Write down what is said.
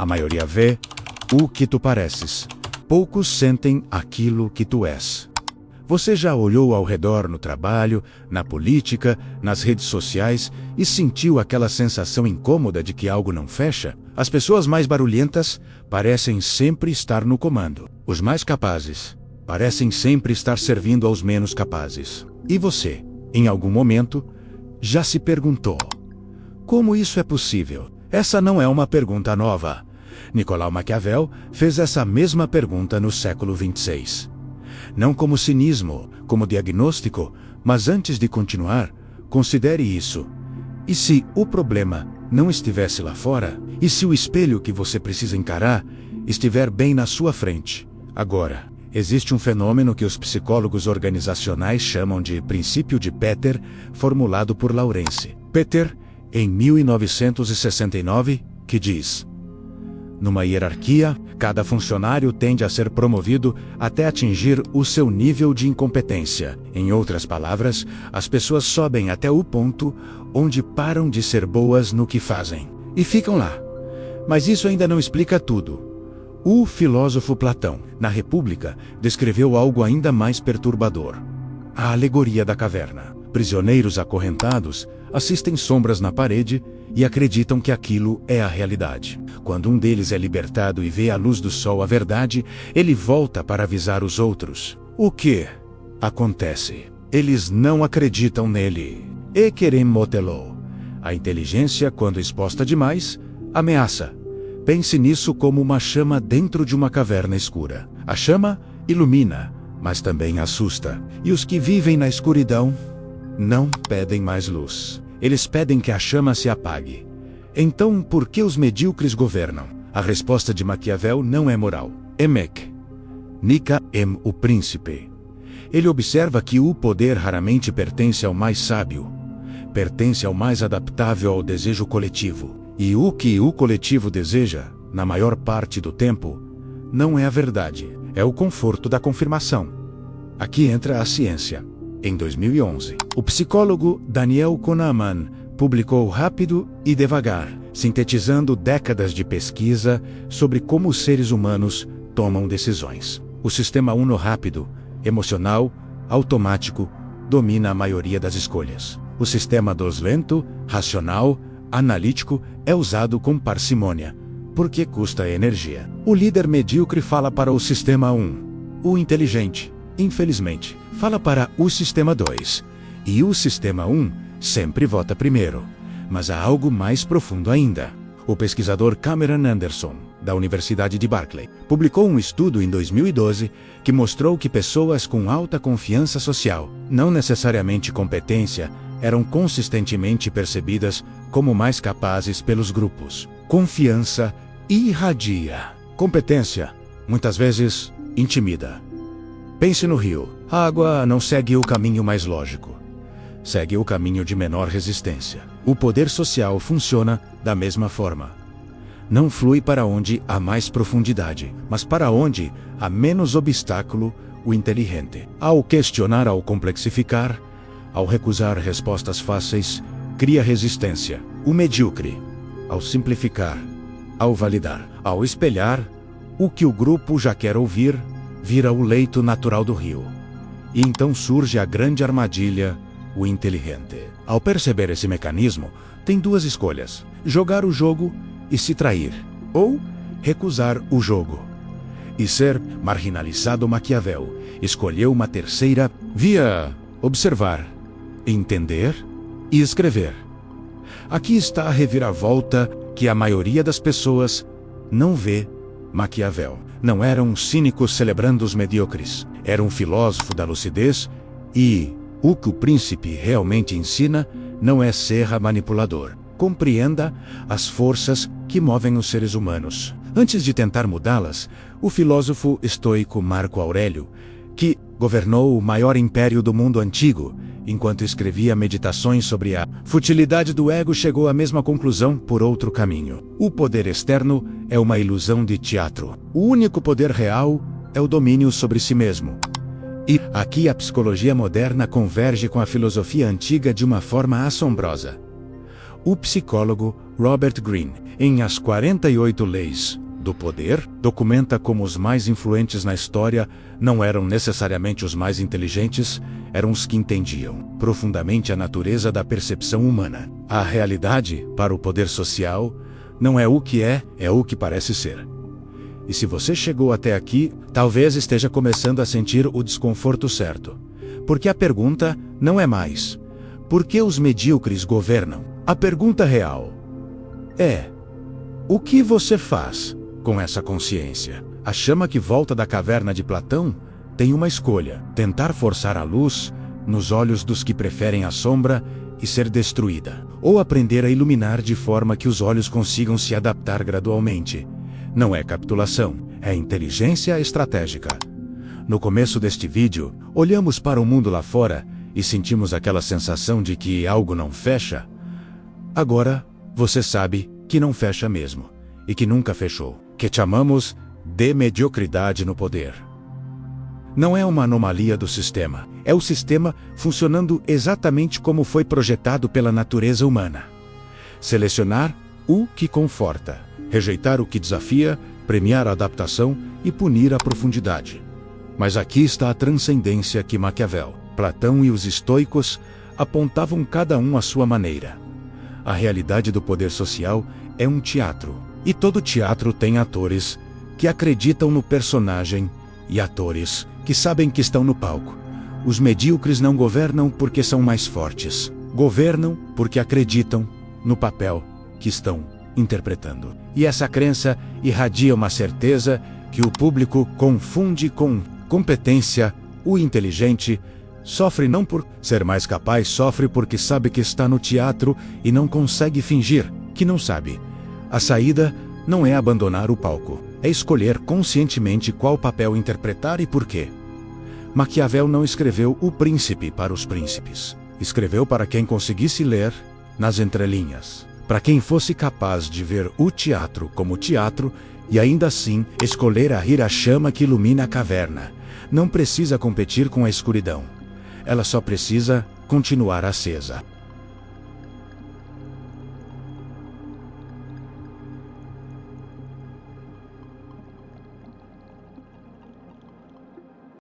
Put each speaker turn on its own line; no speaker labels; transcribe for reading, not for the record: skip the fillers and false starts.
A maioria vê o que tu pareces. Poucos sentem aquilo que tu és. Você já olhou ao redor no trabalho, na política, nas redes sociais e sentiu aquela sensação incômoda de que algo não fecha? As pessoas mais barulhentas parecem sempre estar no comando. Os mais capazes parecem sempre estar servindo aos menos capazes. E você, em algum momento, já se perguntou: como isso é possível? Essa não é uma pergunta nova. Nicolau Maquiavel fez essa mesma pergunta no século 26. Não como cinismo, como diagnóstico, mas antes de continuar, considere isso. E se o problema não estivesse lá fora? E se o espelho que você precisa encarar estiver bem na sua frente? Agora, existe um fenômeno que os psicólogos organizacionais chamam de princípio de Peter, formulado por Lawrence. Peter, em 1969, que diz: numa hierarquia, cada funcionário tende a ser promovido até atingir o seu nível de incompetência. Em outras palavras, as pessoas sobem até o ponto onde param de ser boas no que fazem. E ficam lá. Mas isso ainda não explica tudo. O filósofo Platão, na República, descreveu algo ainda mais perturbador: a alegoria da caverna. Prisioneiros acorrentados assistem sombras na parede e acreditam que aquilo é a realidade. Quando um deles é libertado e vê à luz do sol a verdade, ele volta para avisar os outros. O que acontece? Eles não acreditam nele. E querem-motelo. A inteligência, quando exposta demais, ameaça. Pense nisso como uma chama dentro de uma caverna escura. A chama ilumina, mas também assusta. E os que vivem na escuridão não pedem mais luz. Eles pedem que a chama se apague. Então, por que os medíocres governam? A resposta de Maquiavel não é moral. Emek. Nica o príncipe. Ele observa que o poder raramente pertence ao mais sábio. Pertence ao mais adaptável ao desejo coletivo. E o que o coletivo deseja, na maior parte do tempo, não é a verdade. É o conforto da confirmação. Aqui entra a ciência. Em 2011, o psicólogo Daniel Kahneman publicou Rápido e Devagar, sintetizando décadas de pesquisa sobre como os seres humanos tomam decisões. O sistema Uno rápido, emocional, automático, domina a maioria das escolhas. O sistema 2 lento, racional, analítico é usado com parcimônia, porque custa energia. O líder medíocre fala para o sistema 1. O inteligente, infelizmente, fala para o sistema 2. E o sistema 1 sempre vota primeiro. Mas há algo mais profundo ainda. O pesquisador Cameron Anderson, da Universidade de Berkeley, publicou um estudo em 2012 que mostrou que pessoas com alta confiança social, não necessariamente competência, eram consistentemente percebidas como mais capazes pelos grupos. Confiança irradia. Competência, muitas vezes, intimida. Pense no rio. A água não segue o caminho mais lógico. Segue o caminho de menor resistência. O poder social funciona da mesma forma. Não flui para onde há mais profundidade, mas para onde há menos obstáculo, o inteligente. Ao questionar, ao complexificar, ao recusar respostas fáceis, cria resistência. O medíocre, ao simplificar, ao validar, ao espelhar, o que o grupo já quer ouvir, vira o leito natural do rio. E então surge a grande armadilha, o inteligente. Ao perceber esse mecanismo, tem duas escolhas: jogar o jogo e se trair, ou recusar o jogo e ser marginalizado. Maquiavel escolheu uma terceira via: observar, entender e escrever. Aqui está a reviravolta que a maioria das pessoas não vê. Maquiavel não era um cínico celebrando os medíocres. Era um filósofo da lucidez e o que o príncipe realmente ensina não é ser manipulador. Compreenda as forças que movem os seres humanos. Antes de tentar mudá-las, o filósofo estoico Marco Aurélio, que governou o maior império do mundo antigo, enquanto escrevia meditações sobre a futilidade do ego, chegou à mesma conclusão por outro caminho. O poder externo é uma ilusão de teatro. O único poder real é o domínio sobre si mesmo. E aqui a psicologia moderna converge com a filosofia antiga de uma forma assombrosa. O psicólogo Robert Greene, em As 48 Leis do Poder, documenta como os mais influentes na história não eram necessariamente os mais inteligentes, eram os que entendiam profundamente a natureza da percepção humana. A realidade, para o poder social, não é o que é o que parece ser. E se você chegou até aqui, talvez esteja começando a sentir o desconforto certo. Porque a pergunta não é mais: por que os medíocres governam? A pergunta real é: o que você faz com essa consciência? A chama que volta da caverna de Platão tem uma escolha: tentar forçar a luz nos olhos dos que preferem a sombra e ser destruída, ou aprender a iluminar de forma que os olhos consigam se adaptar gradualmente. Não é capitulação, é inteligência estratégica. No começo deste vídeo, olhamos para o mundo lá fora e sentimos aquela sensação de que algo não fecha. Agora, você sabe que não fecha mesmo, e que nunca fechou, que chamamos de mediocridade no poder. Não é uma anomalia do sistema, é o sistema funcionando exatamente como foi projetado pela natureza humana. Selecionar o que conforta, rejeitar o que desafia, premiar a adaptação e punir a profundidade. Mas aqui está a transcendência que Maquiavel, Platão e os estoicos apontavam cada um à sua maneira. A realidade do poder social é um teatro, e todo teatro tem atores que acreditam no personagem e atores que sabem que estão no palco. Os medíocres não governam porque são mais fortes. Governam porque acreditam no papel que estão interpretando. E essa crença irradia uma certeza que o público confunde com competência. O inteligente sofre não por ser mais capaz, sofre porque sabe que está no teatro e não consegue fingir que não sabe. A saída não é abandonar o palco, é escolher conscientemente qual papel interpretar e por quê. Maquiavel não escreveu O Príncipe para os príncipes. Escreveu para quem conseguisse ler nas entrelinhas, para quem fosse capaz de ver o teatro como teatro e ainda assim escolher a chama que ilumina a caverna. Não precisa competir com a escuridão. Ela só precisa continuar acesa.